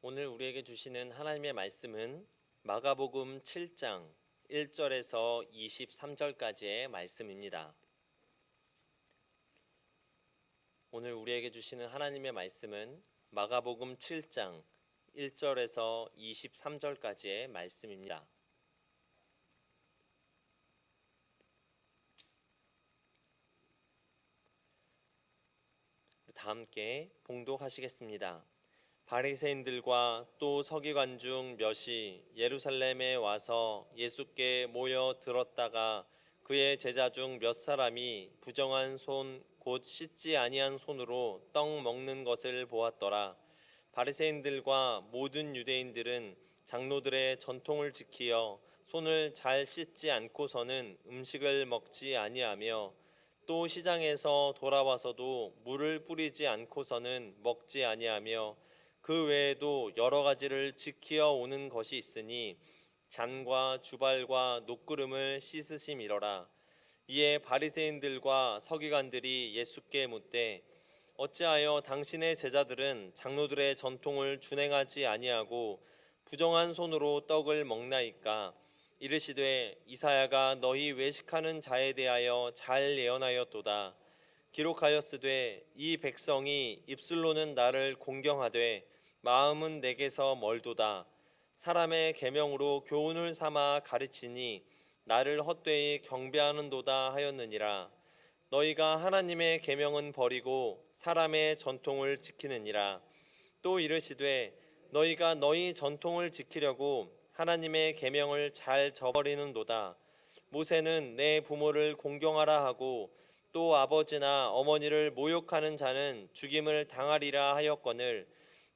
오늘 우리에게 주시는 하나님의 말씀은 마가복음 7장 1절에서 23절까지의 말씀입니다. 오늘 우리에게 주시는 하나님의 말씀은 마가복음 7장 1절에서 23절까지의 말씀입니다. 다 함께 봉독하시겠습니다. 바리새인들과 또 서기관 중 몇이 예루살렘에 와서 예수께 모여 들었다가 그의 제자 중 몇 사람이 부정한 손 곧 씻지 아니한 손으로 떡 먹는 것을 보았더라. 바리새인들과 모든 유대인들은 장로들의 전통을 지키어 손을 잘 씻지 않고서는 음식을 먹지 아니하며 또 시장에서 돌아와서도 물을 뿌리지 않고서는 먹지 아니하며 그 외에도 여러 가지를 지키어 오는 것이 있으니 잔과 주발과 녹구름을 씻으심이러라. 이에 바리새인들과 서기관들이 예수께 묻되 어찌하여 당신의 제자들은 장로들의 전통을 준행하지 아니하고 부정한 손으로 떡을 먹나이까? 이르시되 이사야가 너희 외식하는 자에 대하여 잘 예언하였도다. 기록하였으되 이 백성이 입술로는 나를 공경하되 마음은 내게서 멀도다. 사람의 계명으로 교훈을 삼아 가르치니 나를 헛되이 경배하는도다 하였느니라. 너희가 하나님의 계명은 버리고 사람의 전통을 지키느니라. 또 이르시되 너희가 너희 전통을 지키려고 하나님의 계명을 잘 저버리는도다. 모세는 내 부모를 공경하라 하고 또 아버지나 어머니를 모욕하는 자는 죽임을 당하리라 하였거늘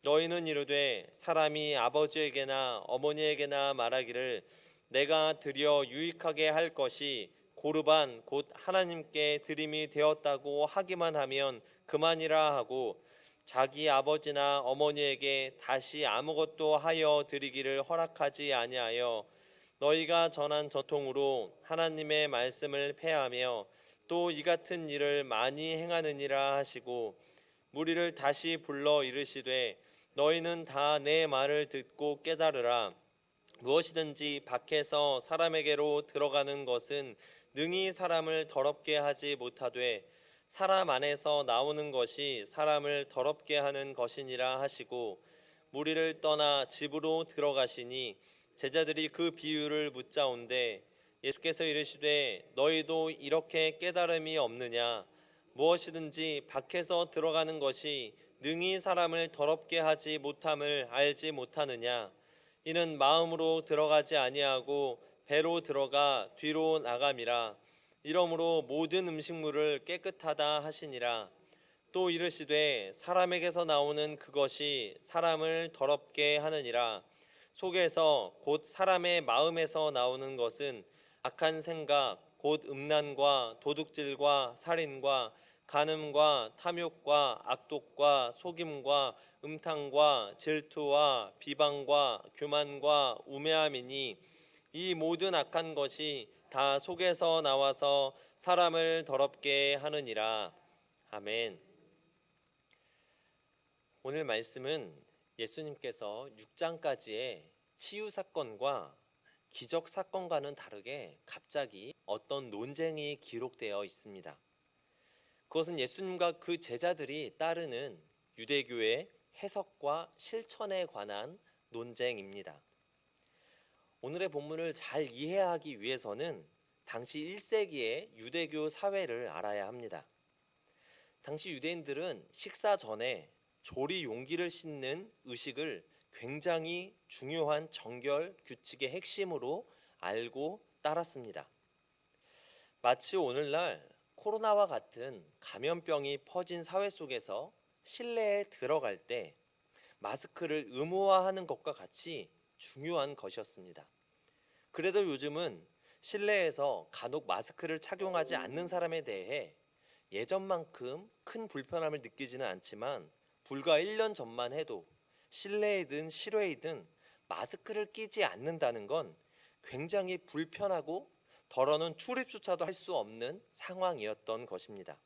너희는 이르되 사람이 아버지에게나 어머니에게나 말하기를 내가 드려 유익하게 할 것이 고르반 곧 하나님께 드림이 되었다고 하기만 하면 그만이라 하고 자기 아버지나 어머니에게 다시 아무것도 하여 드리기를 허락하지 아니하여 너희가 전한 전통으로 하나님의 말씀을 폐하며 또 이 같은 일을 많이 행하느니라 하시고 무리를 다시 불러 이르시되 너희는 다 내 말을 듣고 깨달으라. 무엇이든지 밖에서 사람에게로 들어가는 것은 능히 사람을 더럽게 하지 못하되 사람 안에서 나오는 것이 사람을 더럽게 하는 것이니라 하시고 무리를 떠나 집으로 들어가시니 제자들이 그 비유를 묻자온데 예수께서 이르시되 너희도 이렇게 깨달음이 없느냐? 무엇이든지 밖에서 들어가는 것이 능히 사람을 더럽게 하지 못함을 알지 못하느냐? 이는 마음으로 들어가지 아니하고 배로 들어가 뒤로 나감이라. 이러므로 모든 음식물을 깨끗하다 하시니라. 또 이르시되 사람에게서 나오는 그것이 사람을 더럽게 하느니라. 속에서 곧 사람의 마음에서 나오는 것은 악한 생각 곧 음란과 도둑질과 살인과 간음과 탐욕과 악독과 속임과 음탕과 질투와 비방과 교만과 우매함이니 이 모든 악한 것이 다 속에서 나와서 사람을 더럽게 하느니라. 아멘. 오늘 말씀은 예수님께서 6장까지의 치유 사건과 기적 사건과는 다르게 갑자기 어떤 논쟁이 기록되어 있습니다. 그것은 예수님과 그 제자들이 따르는 유대교의 해석과 실천에 관한 논쟁입니다. 오늘의 본문을 잘 이해하기 위해서는 당시 1세기의 유대교 사회를 알아야 합니다. 당시 유대인들은 식사 전에 조리 용기를 씻는 의식을 굉장히 중요한 정결 규칙의 핵심으로 알고 따랐습니다. 마치 오늘날 코로나와 같은 감염병이 퍼진 사회 속에서 실내에 들어갈 때 마스크를 의무화하는 것과 같이 중요한 것이었습니다. 그래도 요즘은 실내에서 간혹 마스크를 착용하지 않는 사람에 대해 예전만큼 큰 불편함을 느끼지는 않지만 불과 1년 전만 해도 실내이든 실외이든 마스크를 끼지 않는다는 건 굉장히 불편하고 덜어는 출입조차도 할 수 없는 상황이었던 것입니다.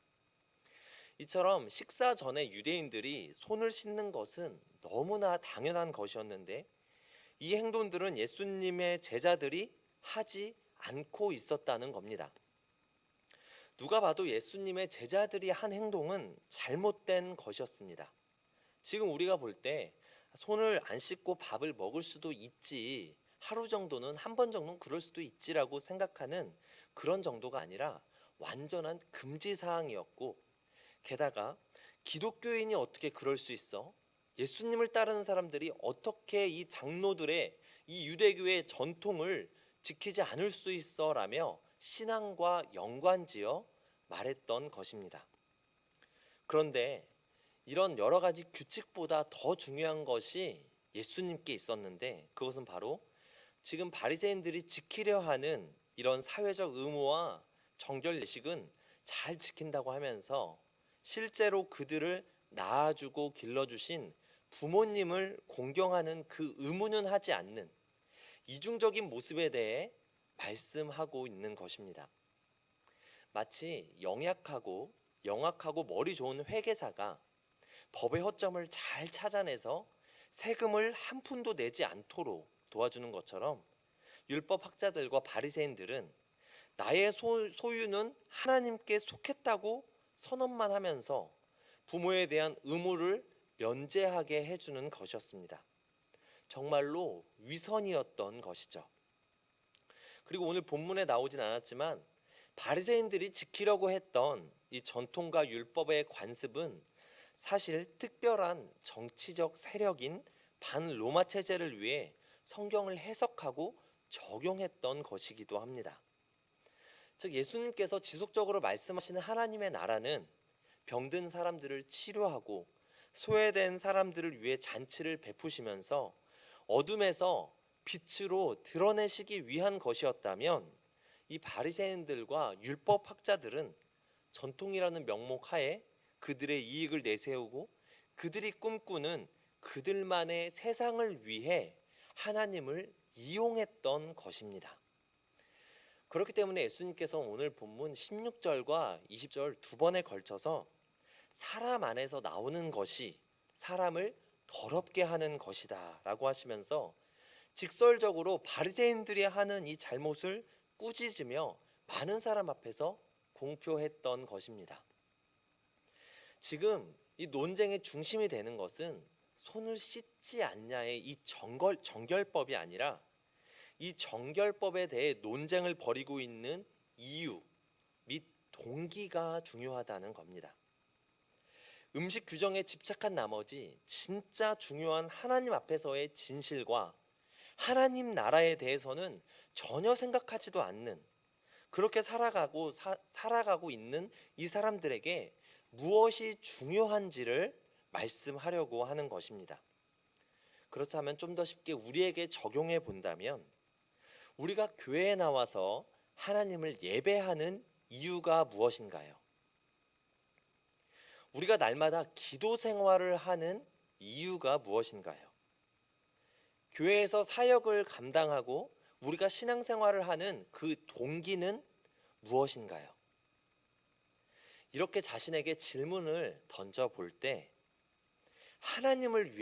이처럼 식사 전에 유대인들이 손을 씻는 것은 너무나 당연한 것이었는데 이 행동들은 예수님의 제자들이 하지 않고 있었다는 겁니다. 누가 봐도 예수님의 제자들이 한 행동은 잘못된 것이었습니다. 지금 우리가 볼 때 손을 안 씻고 밥을 먹을 수도 있지, 하루 정도는 한 번 정도는 그럴 수도 있지라고 생각하는 그런 정도가 아니라 완전한 금지 사항이었고, 게다가 기독교인이 어떻게 그럴 수 있어? 예수님을 따르는 사람들이 어떻게 이 장로들의 이 유대교의 전통을 지키지 않을 수 있어? 라며 신앙과 연관지어 말했던 것입니다. 그런데 이런 여러 가지 규칙보다 더 중요한 것이 예수님께 있었는데, 그것은 바로 지금 바리새인들이 지키려 하는 이런 사회적 의무와 정결 예식은 잘 지킨다고 하면서 실제로 그들을 낳아주고 길러주신 부모님을 공경하는 그 의무는 하지 않는 이중적인 모습에 대해 말씀하고 있는 것입니다. 마치 영악하고 머리 좋은 회계사가 법의 허점을 잘 찾아내서 세금을 한 푼도 내지 않도록 도와주는 것처럼, 율법학자들과 바리새인들은 나의 소유는 하나님께 속했다고 선언만 하면서 부모에 대한 의무를 면제하게 해주는 것이었습니다. 정말로 위선이었던 것이죠. 그리고 오늘 본문에 나오진 않았지만 바리새인들이 지키려고 했던 이 전통과 율법의 관습은 사실 특별한 정치적 세력인 반로마 체제를 위해 성경을 해석하고 적용했던 것이기도 합니다. 즉 예수님께서 지속적으로 말씀하시는 하나님의 나라는 병든 사람들을 치료하고 소외된 사람들을 위해 잔치를 베푸시면서 어둠에서 빛으로 드러내시기 위한 것이었다면, 이 바리새인들과 율법학자들은 전통이라는 명목 하에 그들의 이익을 내세우고 그들이 꿈꾸는 그들만의 세상을 위해 하나님을 이용했던 것입니다. 그렇기 때문에 예수님께서 오늘 본문 16절과 20절 두 번에 걸쳐서 사람 안에서 나오는 것이 사람을 더럽게 하는 것이다 라고 하시면서 직설적으로 바리새인들이 하는 이 잘못을 꾸짖으며 많은 사람 앞에서 공표했던 것입니다. 지금 이 논쟁의 중심이 되는 것은 손을 씻지 않냐의 이 정결법이 아니라 이 정결법에 대해 논쟁을 벌이고 있는 이유 및 동기가 중요하다는 겁니다. 음식 규정에 집착한 나머지 진짜 중요한 하나님 앞에서의 진실과 하나님 나라에 대해서는 전혀 생각하지도 않는, 그렇게 살아가고 있는 이 사람들에게 무엇이 중요한지를 말씀하려고 하는 것입니다. 그렇다면 좀 더 쉽게 우리에게 적용해 본다면, 우리가 교회에 나와서 하나님을 예배하는 이유가 무엇인가요? 우리가 날마다 기도 생활을 하는 이유가 무엇인가요? 교회에서 사역을 감당하고 우리가 신앙생활을 하는 그 동기는 무엇인가요? 이렇게 자신에게 질문을 던져볼 때 하나님을 위해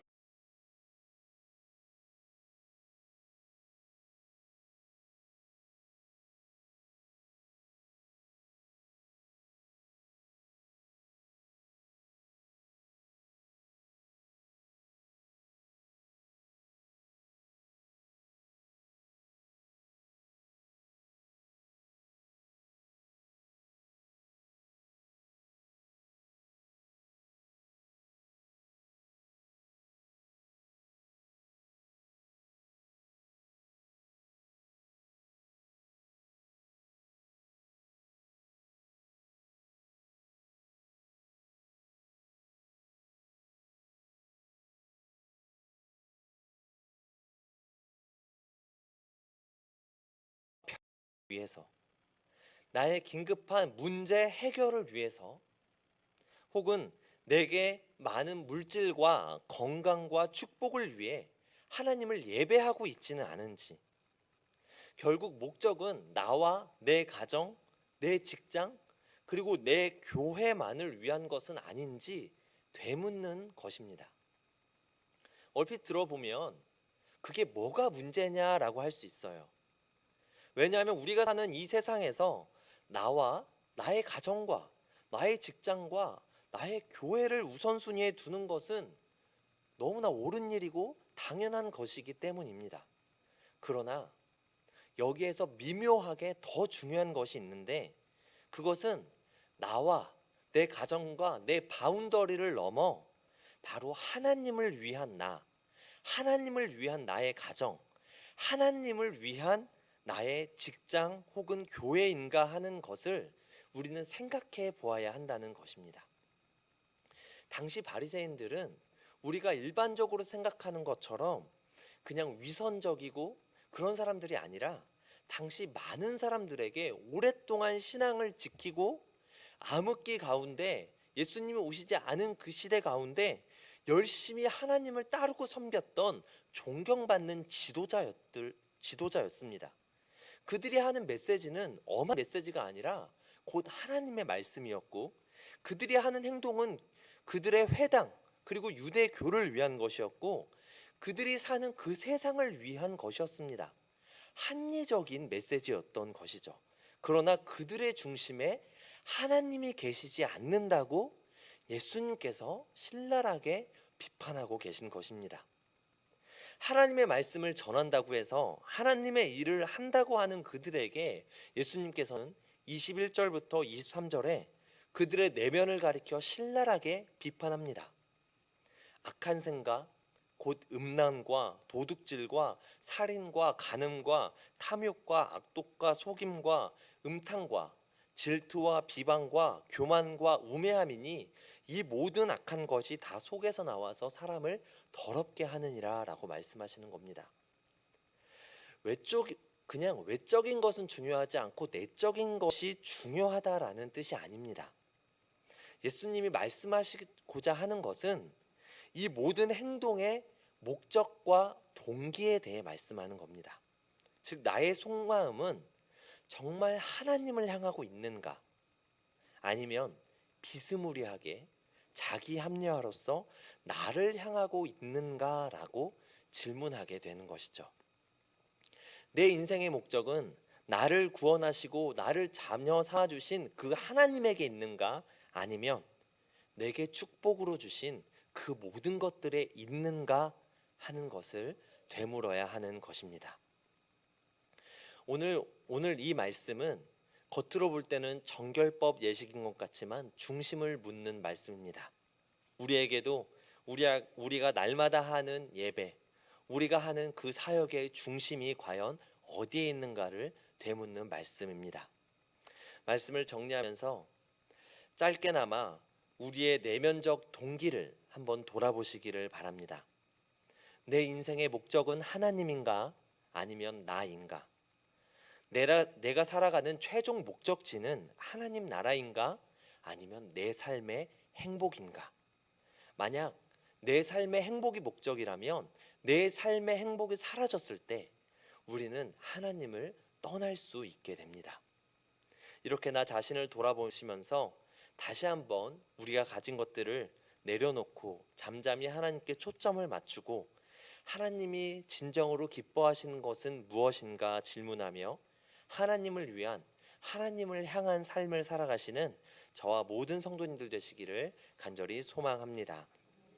위해서, 나의 긴급한 문제 해결을 위해서, 혹은 내게 많은 물질과 건강과 축복을 위해 하나님을 예배하고 있지는 않은지, 결국 목적은 나와 내 가정, 내 직장, 그리고 내 교회만을 위한 것은 아닌지 되묻는 것입니다. 얼핏 들어보면 그게 뭐가 문제냐라고 할 수 있어요. 왜냐하면 우리가 사는 이 세상에서 나와 나의 가정과 나의 직장과 나의 교회를 우선순위에 두는 것은 너무나 옳은 일이고 당연한 것이기 때문입니다. 그러나 여기에서 미묘하게 더 중요한 것이 있는데, 그것은 나와 내 가정과 내 바운더리를 넘어 바로 하나님을 위한 나, 하나님을 위한 나의 가정, 하나님을 위한 나의 직장 혹은 교회인가 하는 것을 우리는 생각해 보아야 한다는 것입니다. 당시 바리새인들은 우리가 일반적으로 생각하는 것처럼 그냥 위선적이고 그런 사람들이 아니라, 당시 많은 사람들에게 오랫동안 신앙을 지키고 암흑기 가운데 예수님이 오시지 않은 그 시대 가운데 열심히 하나님을 따르고 섬겼던 존경받는 지도자였습니다. 그들이 하는 메시지는 엄한 메시지가 아니라 곧 하나님의 말씀이었고, 그들이 하는 행동은 그들의 회당 그리고 유대교를 위한 것이었고, 그들이 사는 그 세상을 위한 것이었습니다. 합리적인 메시지였던 것이죠. 그러나 그들의 중심에 하나님이 계시지 않는다고 예수님께서 신랄하게 비판하고 계신 것입니다. 하나님의 말씀을 전한다고 해서 하나님의 일을 한다고 하는 그들에게 예수님께서는 21절부터 23절에 그들의 내면을 가리켜 신랄하게 비판합니다. 악한 생각, 곧 음란과 도둑질과 살인과 간음과 탐욕과 악독과 속임과 음탕과 질투와 비방과 교만과 우매함이니 이 모든 악한 것이 다 속에서 나와서 사람을 더럽게 하느니라 라고 말씀하시는 겁니다. 그냥 외적인 것은 중요하지 않고 내적인 것이 중요하다라는 뜻이 아닙니다. 예수님이 말씀하시고자 하는 것은 이 모든 행동의 목적과 동기에 대해 말씀하는 겁니다. 즉, 나의 속마음은 정말 하나님을 향하고 있는가, 아니면 비스무리하게 자기 합리화로서 나를 향하고 있는가라고 질문하게 되는 것이죠. 내 인생의 목적은 나를 구원하시고 나를 자녀 삼아주신 그 하나님에게 있는가, 아니면 내게 축복으로 주신 그 모든 것들에 있는가 하는 것을 되물어야 하는 것입니다. 오늘 이 말씀은 겉으로 볼 때는 정결법 예식인 것 같지만 중심을 묻는 말씀입니다. 우리에게도 우리가 날마다 하는 예배, 우리가 하는 그 사역의 중심이 과연 어디에 있는가를 되묻는 말씀입니다. 말씀을 정리하면서 짧게나마 우리의 내면적 동기를 한번 돌아보시기를 바랍니다. 내 인생의 목적은 하나님인가, 아니면 나인가? 내가 살아가는 최종 목적지는 하나님 나라인가, 아니면 내 삶의 행복인가? 만약 내 삶의 행복이 목적이라면 내 삶의 행복이 사라졌을 때 우리는 하나님을 떠날 수 있게 됩니다. 이렇게 나 자신을 돌아보시면서 다시 한번 우리가 가진 것들을 내려놓고 잠잠히 하나님께 초점을 맞추고 하나님이 진정으로 기뻐하시는 것은 무엇인가 질문하며 하나님을 위한, 하나님을 향한 삶을 살아가시는 저와 모든 성도님들 되시기를 간절히 소망합니다.